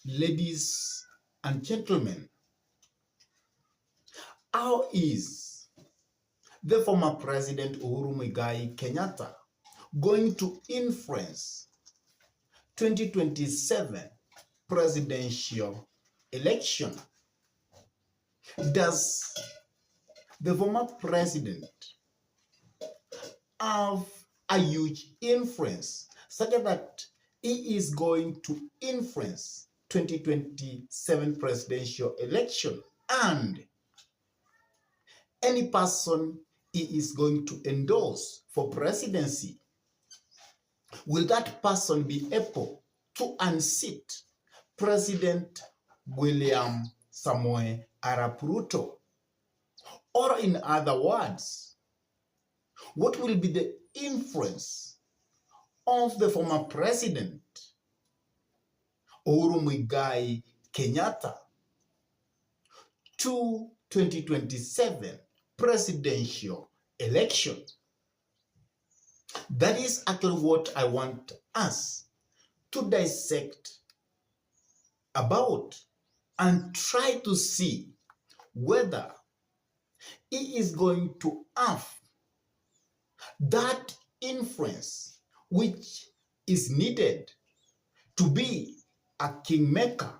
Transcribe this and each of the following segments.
Ladies and gentlemen, how is the former President Uhuru Kenyatta going to influence 2027 presidential election? Does the former president have a huge influence such that he is going to influence 2027 presidential election, and any person he is going to endorse for presidency, will that person be able to unseat President William Samoei Arap Ruto? Or in other words, what will be the influence of the former president Uhuru Muigai Kenyatta to 2027 presidential election? That is actually what I want us to dissect about and try to see whether he is going to have that influence which is needed to be a kingmaker,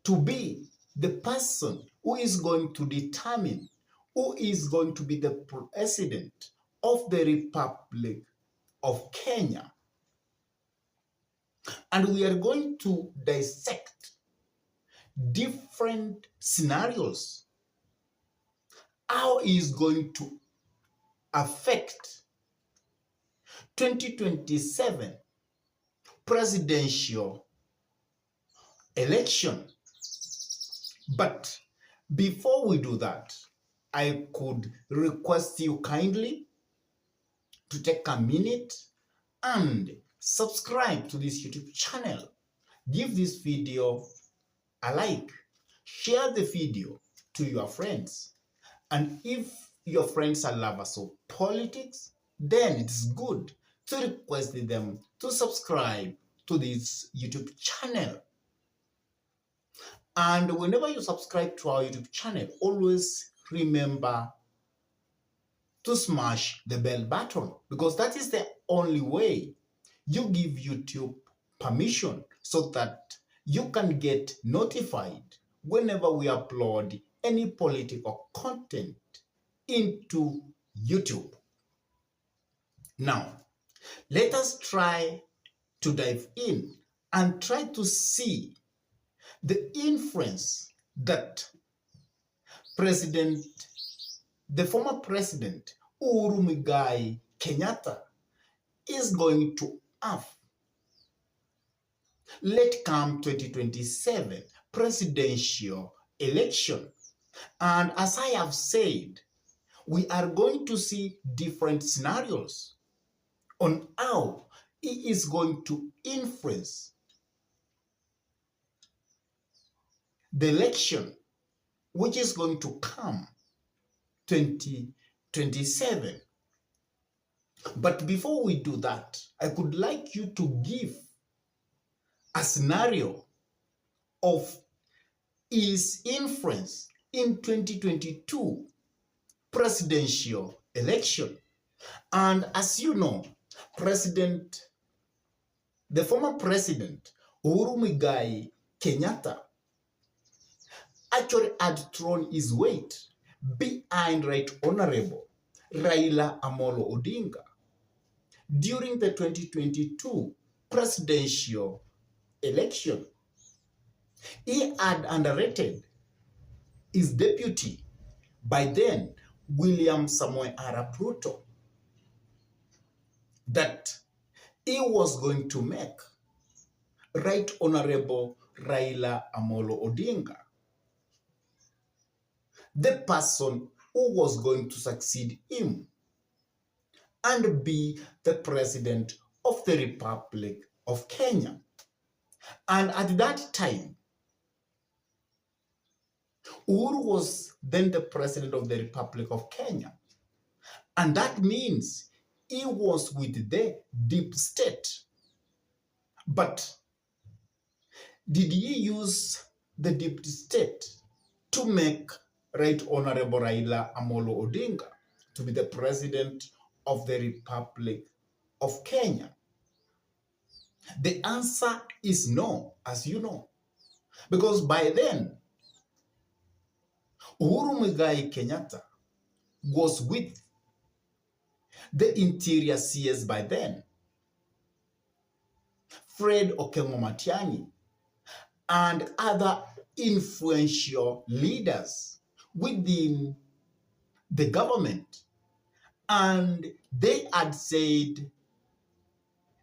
to be the person who is going to determine who is going to be the president of the Republic of Kenya. And we are going to dissect different scenarios, how he is going to affect 2027 presidential election. But before we do that, I could request you kindly to take a minute and subscribe to this YouTube channel. Give this video a like, share the video to your friends, and if your friends are lovers of politics, then it's good to request them to subscribe to this YouTube channel. And whenever you subscribe to our YouTube channel, always remember to smash the bell button, because that is the only way you give YouTube permission so that you can get notified whenever we upload any political content into YouTube. Now, let us try to dive in and try to see the influence that the former president Uhuru Muigai Kenyatta is going to have. Let come 2027 presidential election. And as I have said, we are going to see different scenarios on how he is going to influence the election which is going to come 2027. But before we do that, I could like you to give a scenario of his influence in 2022 presidential election. And as you know, the former president Uhuru Muigai Kenyatta actually had thrown his weight behind Right Honorable Raila Amolo Odinga during the 2022 presidential election. He had underrated his deputy, by then William Samoei Arap Ruto, that he was going to make Right Honorable Raila Amolo Odinga the person who was going to succeed him and be the president of the Republic of Kenya. And at that time, Uhuru was then the president of the Republic of Kenya. And that means he was with the deep state. But Did he use the deep state to make Right Honorable Raila Amolo Odinga to be the president of the Republic of Kenya? The answer is no, as you know, because by then, Uhuru Muigai Kenyatta was with the Interior CS by then, Fred Okengo Matiang'i, and other influential leaders within the government. And they had said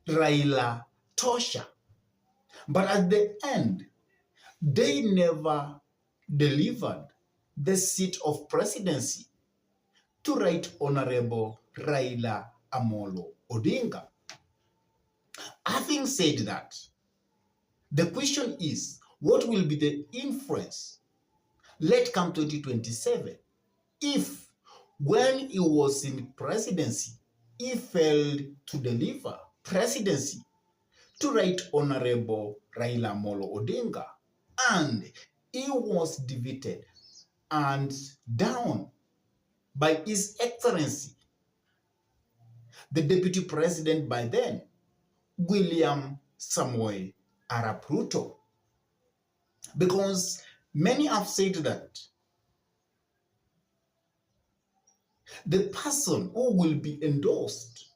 Raila Tosha. But at the end, they never delivered the seat of presidency to Right Honorable Raila Amolo Odinga. Having said that, the question is, what will be the influence late come 2027 if, when he was in presidency, he failed to deliver presidency to Right Honorable Raila Amolo Odinga, and he was defeated and down by His Excellency, the Deputy President by then, William Samuel Arap Ruto. Because many have said that the person who will be endorsed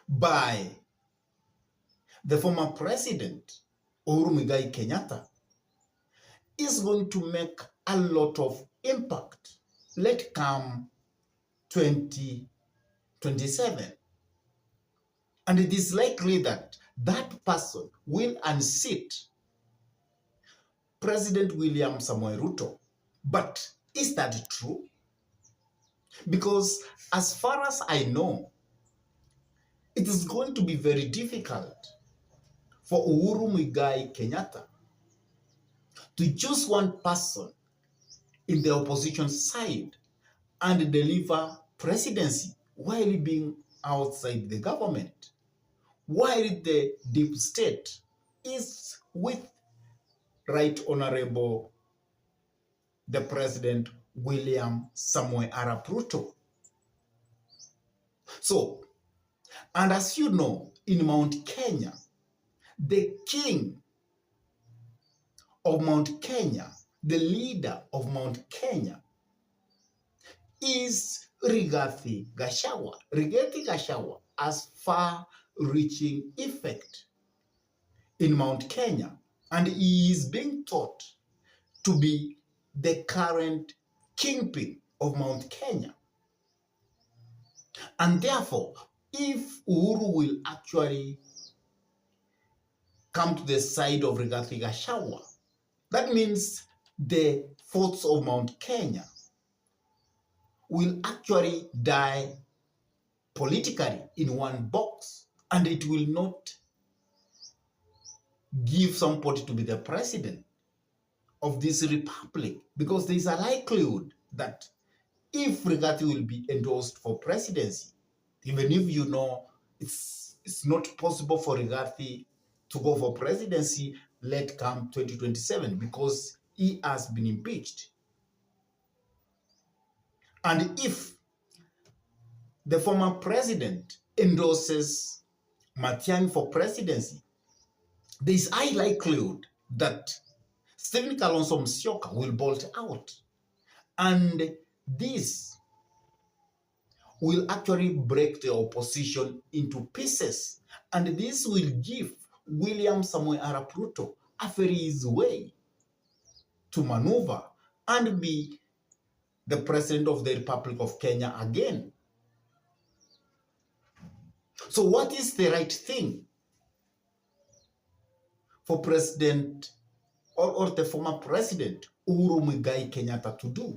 by the former president, Uhuru Muigai Kenyatta, is going to make a lot of impact. Let come 2027. And it is likely that that person will unseat President William Samoei Ruto. But is that true? Because as far as I know, it is going to be very difficult for Uhuru Muigai Kenyatta to choose one person in the opposition side and deliver presidency while being outside the government, while the deep state is with Right Honorable the President William Samoei Arap Ruto. So, and as you know, in Mount Kenya, the king of Mount Kenya, the leader of Mount Kenya, is Rigathi Gachagua. Rigathi Gachagua has far-reaching effect in Mount Kenya, and he is being thought to be the current kingpin of Mount Kenya. And therefore, if Uhuru will actually come to the side of Rigathi Gachagua, that means the forts of Mount Kenya will actually die politically in one box, and it will not give somebody to be the president of this republic, because there is a likelihood that if Rigathi will be endorsed for presidency, even if you know it's not possible for Rigathi to go for presidency late come 2027 because he has been impeached. And if the former president endorses Matiang'i for presidency, there is high likelihood that Stephen Kalonzo Musyoka will bolt out. And this will actually break the opposition into pieces. And this will give William Samoei Arap Ruto a very easy way to maneuver and be the president of the Republic of Kenya again. So what is the right thing for President or the former president Uhuru Muigai Kenyatta to do?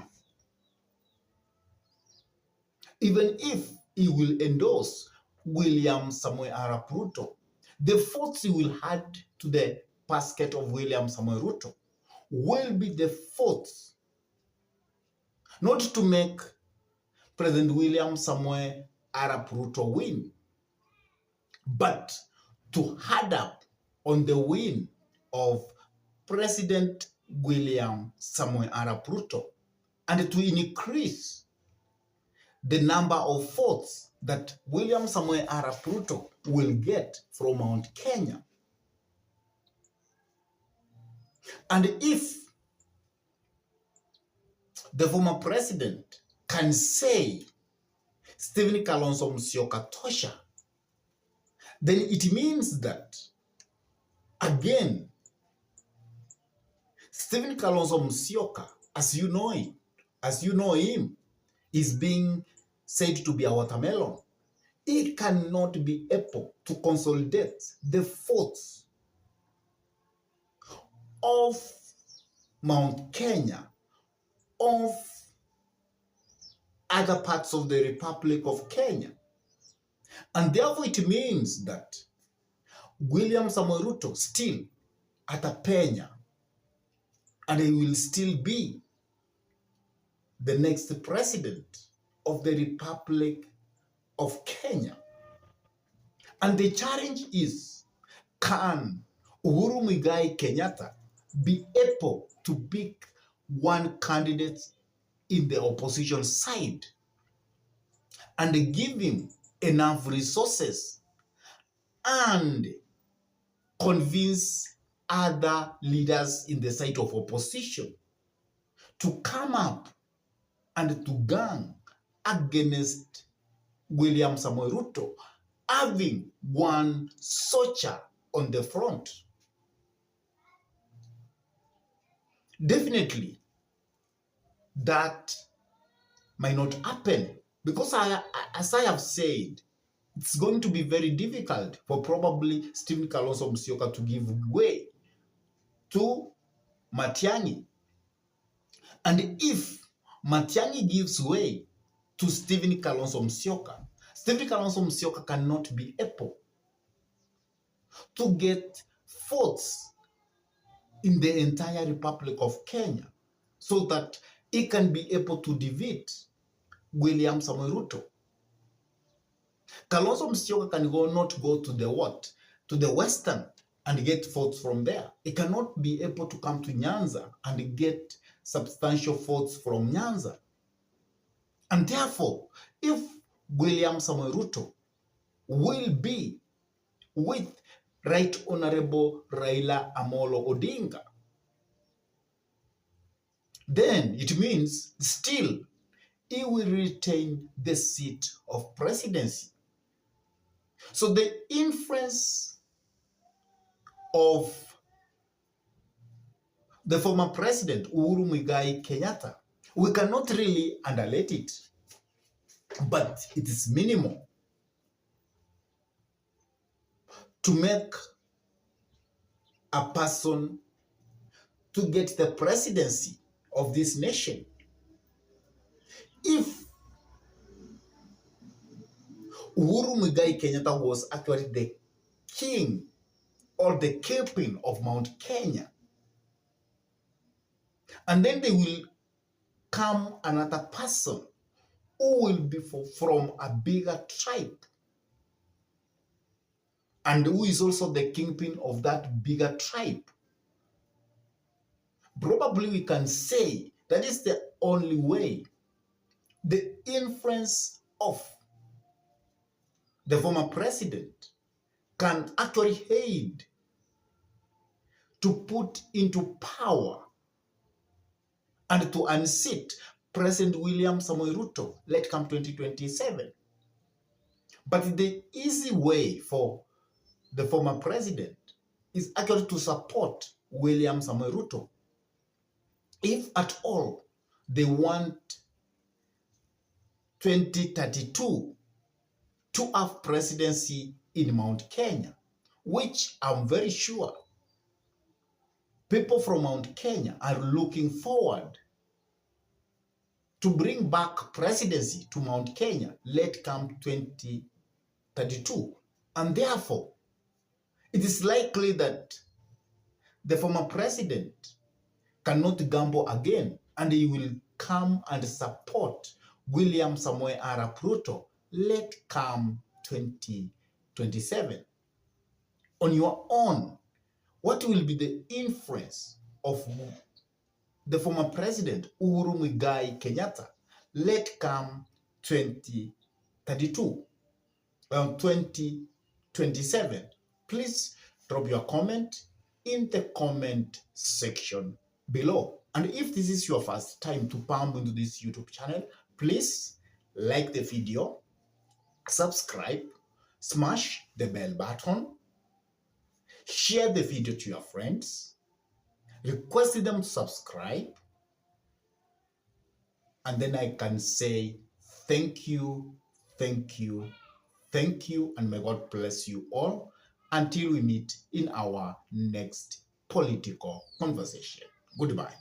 Even if he will endorse William Samoei Arap Ruto, the votes he will add to the basket of William Samoei Ruto will be the votes not to make President William Samoei Arap Ruto win, but to add up on the win of President William Samoei Arap Ruto and to increase the number of votes that William Samoei Arap Ruto will get from Mount Kenya. And if the former president can say Stephen Kalonzo Musyoka tosha, then it means that, again, Stephen Kalonzo Musyoka, as you know him, is being said to be a watermelon. He cannot be able to consolidate the votes of Mount Kenya, of other parts of the Republic of Kenya. And therefore it means that William Samoei Ruto still atapenya, and he will still be the next president of the Republic of Kenya. And the challenge is, can Uhuru Muigai Kenyatta be able to pick one candidate in the opposition side and give him enough resources and convince other leaders in the side of opposition to come up and to gang against William Samoei Ruto, having one soldier on the front? Definitely, that might not happen because, as I have said, it's going to be very difficult for probably Stephen Kalonzo Musyoka to give way to Matiang'i. And if Matiang'i gives way to Stephen Kalonzo Musyoka cannot be able to get votes in the entire Republic of Kenya so that he can be able to defeat William Samoei Ruto. Kalonzo Musyoka can not go to the what? To the western and get votes from there. He cannot be able to come to Nyanza and get substantial votes from Nyanza. And therefore, if William Samoei Ruto will be with Right Honorable Raila Amolo Odinga, then it means still he will retain the seat of presidency. So the influence of the former president, Uhuru Muigai Kenyatta, we cannot really underrate it, but it is minimal to make a person to get the presidency of this nation. If Uhuru Muigai Kenyatta was actually the king or the kingpin of Mount Kenya, and then they will come another person who will be from a bigger tribe and who is also the kingpin of that bigger tribe, probably we can say that is the only way the influence of the former president can actually aid to put into power and to unseat President William Samoei Ruto late come 2027. But the easy way for the former president is actually to support William Samoei Ruto. If at all they want 2032 to have presidency in Mount Kenya, which I'm very sure people from Mount Kenya are looking forward to bring back presidency to Mount Kenya late come 2032. And therefore, it is likely that the former president cannot gamble again, and he will come and support William Samoei Arap Ruto late come 2027. On your own, What will be the influence of the former president Uhuru Muigai Kenyatta let come 2032, 2027? Please drop your comment in the comment section below. And if this is your first time to pump into this YouTube channel, please like the video, subscribe, smash the bell button, share the video to your friends, request them to subscribe, and then I can say thank you, thank you, thank you, and may God bless you all until we meet in our next political conversation. Goodbye.